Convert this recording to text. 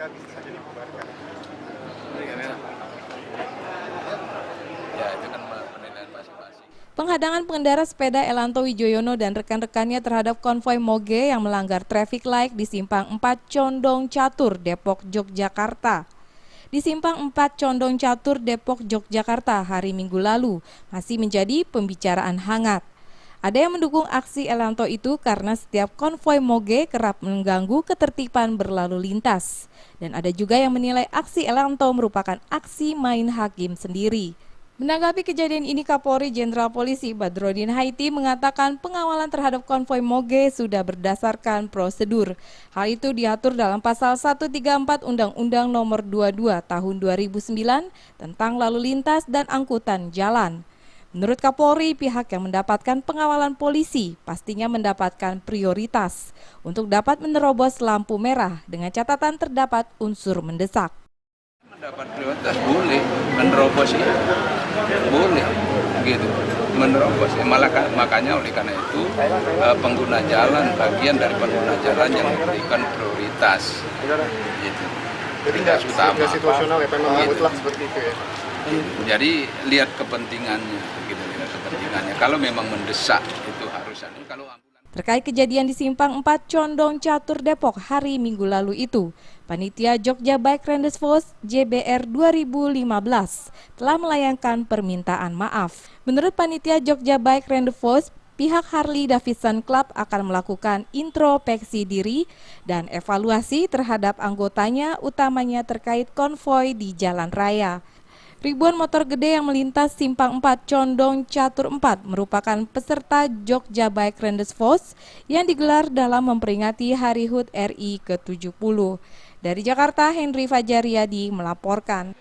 mereka bisa saja dibubarkan. Ya, itu kan penilaian masing-masing. Penghadangan pengendara sepeda Elanto Wijoyono dan rekan-rekannya terhadap konvoi moge yang melanggar traffic light di Simpang 4 Condong Catur, Depok, Yogyakarta. Di Simpang 4 Condong Catur, Depok, Yogyakarta hari Minggu lalu masih menjadi pembicaraan hangat. Ada yang mendukung aksi Elanto itu karena setiap konvoi moge kerap mengganggu ketertiban berlalu lintas. Dan ada juga yang menilai aksi Elanto merupakan aksi main hakim sendiri. Menanggapi kejadian ini, Kapolri Jenderal Polisi Badrodin Haiti mengatakan pengawalan terhadap konvoi moge sudah berdasarkan prosedur. Hal itu diatur dalam pasal 134 Undang-Undang Nomor 22 Tahun 2009 tentang lalu lintas dan angkutan jalan. Menurut Kapolri, pihak yang mendapatkan pengawalan polisi pastinya mendapatkan prioritas untuk dapat menerobos lampu merah dengan catatan terdapat unsur mendesak. Mendapat prioritas boleh, menerobos ya, boleh gitu, menerobos. Makanya oleh karena itu pengguna jalan, bagian dari pengguna jalan yang diberikan prioritas. Gitu. Jadi nggak situasional ya, memang mutlak seperti itu ya. Jadi lihat kepentingannya, gitu, lihat kepentingannya. Kalau memang mendesak itu harusan. Kalau terkait kejadian di Simpang 4 Condong Catur Depok hari Minggu lalu itu, Panitia Jogja Bike Riders Force JBR 2015 telah melayangkan permintaan maaf. Menurut Panitia Jogja Bike Riders Force, pihak Harley Davidson Club akan melakukan introspeksi diri dan evaluasi terhadap anggotanya, utamanya terkait konvoi di jalan raya. Ribuan motor gede yang melintas Simpang 4 Condong Catur 4 merupakan peserta Jogja Bike Riders Force yang digelar dalam memperingati Hari HUT RI ke-70. Dari Jakarta, Henry Fajaryadi melaporkan.